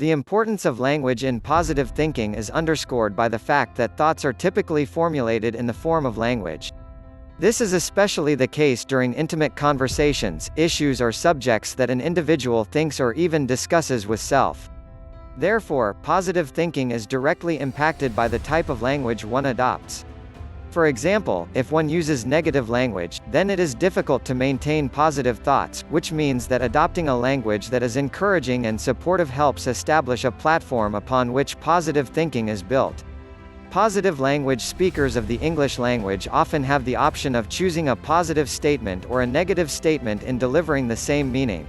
The importance of language in positive thinking is underscored by the fact that thoughts are typically formulated in the form of language. This is especially the case during intimate conversations, issues or subjects that an individual thinks or even discusses with self. Therefore, positive thinking is directly impacted by the type of language one adopts. For example, if one uses negative language, then it is difficult to maintain positive thoughts, which means that adopting a language that is encouraging and supportive helps establish a platform upon which positive thinking is built. Positive language speakers of the English language often have the option of choosing a positive statement or a negative statement in delivering the same meaning.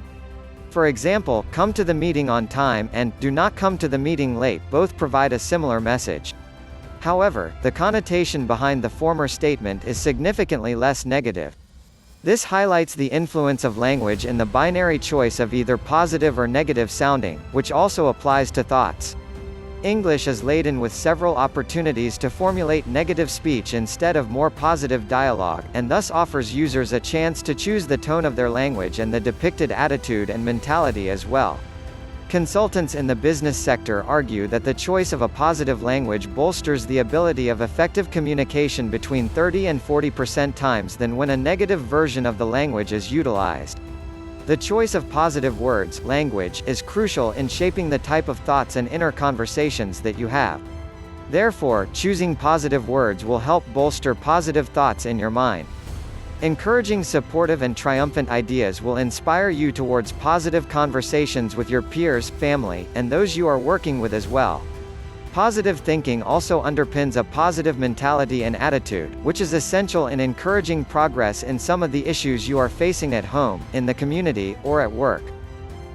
For example, "come to the meeting on time" and "do not come to the meeting late" both provide a similar message. However, the connotation behind the former statement is significantly less negative. This highlights the influence of language in the binary choice of either positive or negative sounding, which also applies to thoughts. English is laden with several opportunities to formulate negative speech instead of more positive dialogue, and thus offers users a chance to choose the tone of their language and the depicted attitude and mentality as well. Consultants in the business sector argue that the choice of a positive language bolsters the ability of effective communication between 30 and 40% times than when a negative version of the language is utilized. The choice of positive words, language, is crucial in shaping the type of thoughts and inner conversations that you have. Therefore, choosing positive words will help bolster positive thoughts in your mind. Encouraging supportive and triumphant ideas will inspire you towards positive conversations with your peers, family, and those you are working with as well. Positive thinking also underpins a positive mentality and attitude, which is essential in encouraging progress in some of the issues you are facing at home, in the community, or at work.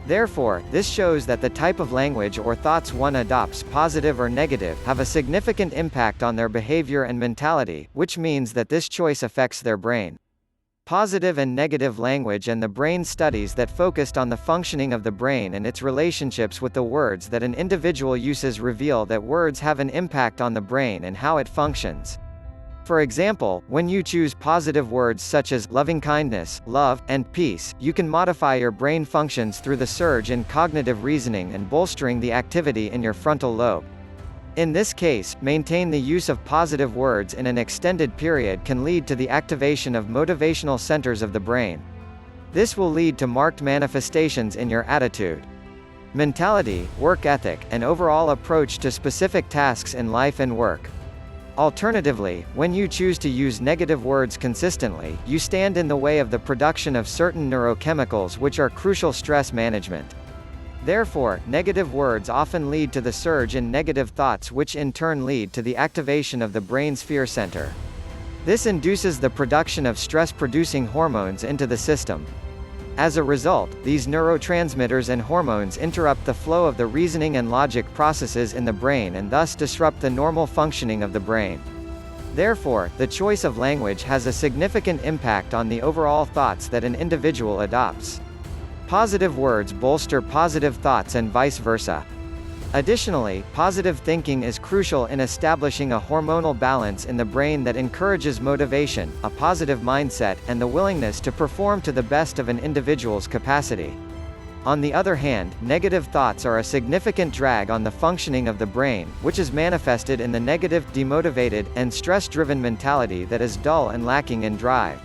Therefore, this shows that the type of language or thoughts one adopts, positive or negative, have a significant impact on their behavior and mentality, which means that this choice affects their brain. Positive and negative language and the brain studies that focused on the functioning of the brain and its relationships with the words that an individual uses reveal that words have an impact on the brain and how it functions. For example, when you choose positive words such as loving-kindness, love, and peace, you can modify your brain functions through the surge in cognitive reasoning and bolstering the activity in your frontal lobe. In this case, maintain the use of positive words in an extended period can lead to the activation of motivational centers of the brain. This will lead to marked manifestations in your attitude, mentality, work ethic, and overall approach to specific tasks in life and work. Alternatively, when you choose to use negative words consistently, you stand in the way of the production of certain neurochemicals which are crucial stress management. Therefore, negative words often lead to the surge in negative thoughts which in turn lead to the activation of the brain's fear center. This induces the production of stress-producing hormones into the system. As a result, these neurotransmitters and hormones interrupt the flow of the reasoning and logic processes in the brain and thus disrupt the normal functioning of the brain. Therefore, the choice of language has a significant impact on the overall thoughts that an individual adopts. Positive words bolster positive thoughts and vice versa. Additionally, positive thinking is crucial in establishing a hormonal balance in the brain that encourages motivation, a positive mindset, and the willingness to perform to the best of an individual's capacity. On the other hand, negative thoughts are a significant drag on the functioning of the brain, which is manifested in the negative, demotivated, and stress-driven mentality that is dull and lacking in drive.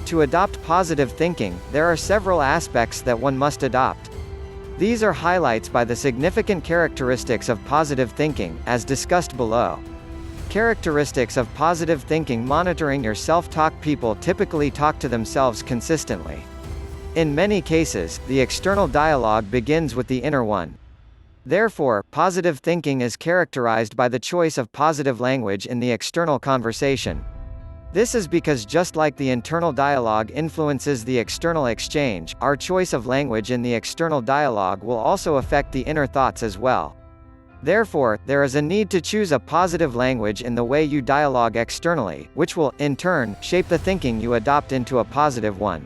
To adopt positive thinking, there are several aspects that one must adopt. These are highlights by the significant characteristics of positive thinking, as discussed below. Characteristics of positive thinking: monitoring your self-talk. People typically talk to themselves consistently. In many cases, the external dialogue begins with the inner one. Therefore, positive thinking is characterized by the choice of positive language in the external conversation. This is because just like the internal dialogue influences the external exchange, our choice of language in the external dialogue will also affect the inner thoughts as well. Therefore, there is a need to choose a positive language in the way you dialogue externally, which will, in turn, shape the thinking you adopt into a positive one.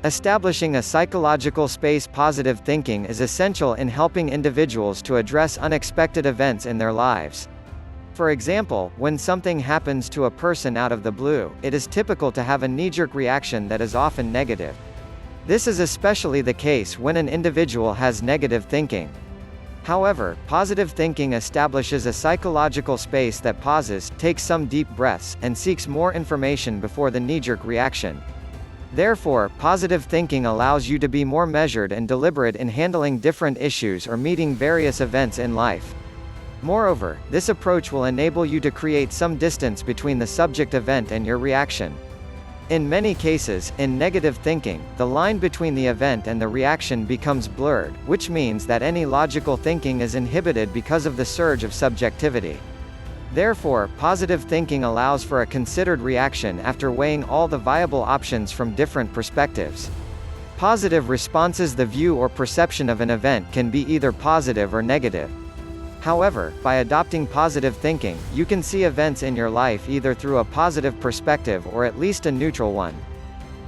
Establishing a psychological space. Positive thinking is essential in helping individuals to address unexpected events in their lives. For example, when something happens to a person out of the blue, it is typical to have a knee-jerk reaction that is often negative. This is especially the case when an individual has negative thinking. However, positive thinking establishes a psychological space that pauses, takes some deep breaths, and seeks more information before the knee-jerk reaction. Therefore, positive thinking allows you to be more measured and deliberate in handling different issues or meeting various events in life. Moreover, this approach will enable you to create some distance between the subject event and your reaction. In many cases, in negative thinking, the line between the event and the reaction becomes blurred, which means that any logical thinking is inhibited because of the surge of subjectivity. Therefore, positive thinking allows for a considered reaction after weighing all the viable options from different perspectives. Positive responses: the view or perception of an event can be either positive or negative. However, by adopting positive thinking, you can see events in your life either through a positive perspective or at least a neutral one.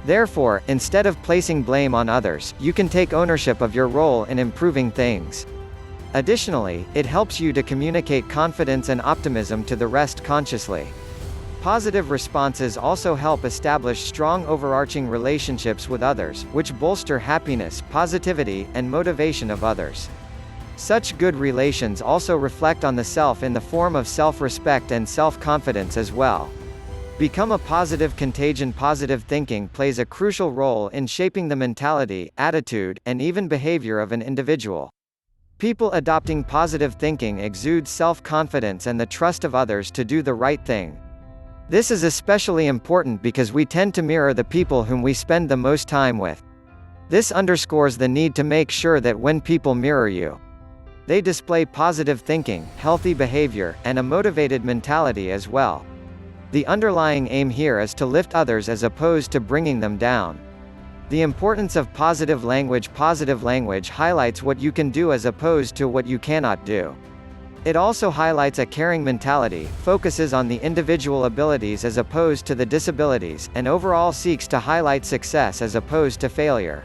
Therefore, instead of placing blame on others, you can take ownership of your role in improving things. Additionally, it helps you to communicate confidence and optimism to the rest consciously. Positive responses also help establish strong overarching relationships with others, which bolster happiness, positivity, and motivation of others. Such good relations also reflect on the self in the form of self-respect and self-confidence as well. Become a positive contagion. Positive thinking plays a crucial role in shaping the mentality, attitude, and even behavior of an individual. People adopting positive thinking exude self-confidence and the trust of others to do the right thing. This is especially important because we tend to mirror the people whom we spend the most time with. This underscores the need to make sure that when people mirror you, they display positive thinking, healthy behavior, and a motivated mentality as well. The underlying aim here is to lift others as opposed to bringing them down. The importance of positive language. Positive language highlights what you can do as opposed to what you cannot do. It also highlights a caring mentality, focuses on the individual abilities as opposed to the disabilities, and overall seeks to highlight success as opposed to failure.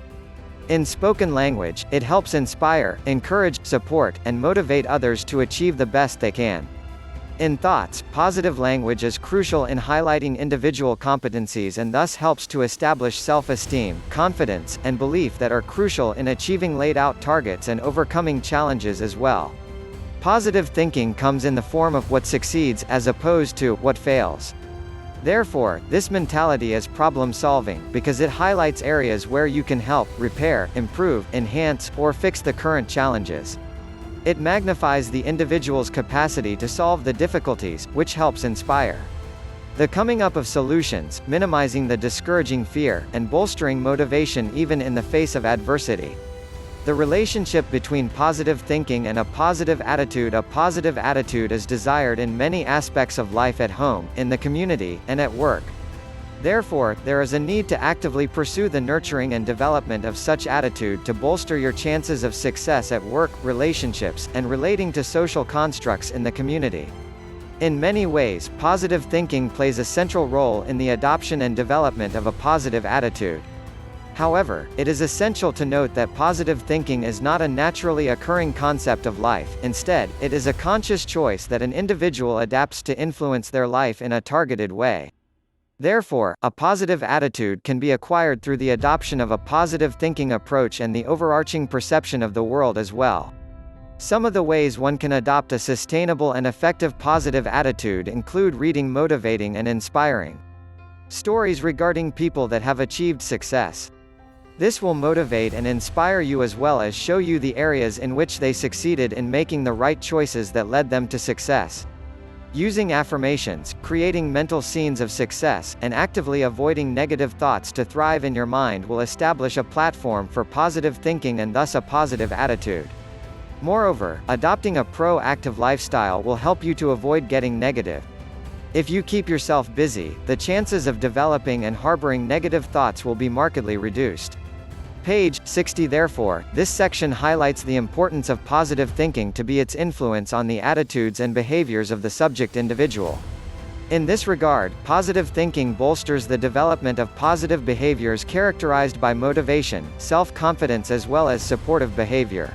In spoken language, it helps inspire, encourage, support, and motivate others to achieve the best they can. In thoughts, positive language is crucial in highlighting individual competencies and thus helps to establish self-esteem, confidence, and belief that are crucial in achieving laid-out targets and overcoming challenges as well. Positive thinking comes in the form of what succeeds as opposed to what fails. Therefore, this mentality is problem-solving, because it highlights areas where you can help, repair, improve, enhance, or fix the current challenges. It magnifies the individual's capacity to solve the difficulties, which helps inspire the coming up of solutions, minimizing the discouraging fear, and bolstering motivation even in the face of adversity. The relationship between positive thinking and a positive attitude. A positive attitude is desired in many aspects of life at home, in the community, and at work. Therefore, there is a need to actively pursue the nurturing and development of such attitude to bolster your chances of success at work, relationships, and relating to social constructs in the community. In many ways, positive thinking plays a central role in the adoption and development of a positive attitude. However, it is essential to note that positive thinking is not a naturally occurring concept of life. Instead, it is a conscious choice that an individual adapts to influence their life in a targeted way. Therefore, a positive attitude can be acquired through the adoption of a positive thinking approach and the overarching perception of the world as well. Some of the ways one can adopt a sustainable and effective positive attitude include reading motivating and inspiring stories regarding people that have achieved success. This will motivate and inspire you as well as show you the areas in which they succeeded in making the right choices that led them to success. Using affirmations, creating mental scenes of success, and actively avoiding negative thoughts to thrive in your mind will establish a platform for positive thinking and thus a positive attitude. Moreover, adopting a proactive lifestyle will help you to avoid getting negative. If you keep yourself busy, the chances of developing and harboring negative thoughts will be markedly reduced. Page 60. Therefore, this section highlights the importance of positive thinking to be its influence on the attitudes and behaviors of the subject individual. In this regard, positive thinking bolsters the development of positive behaviors characterized by motivation, self-confidence as well as supportive behavior.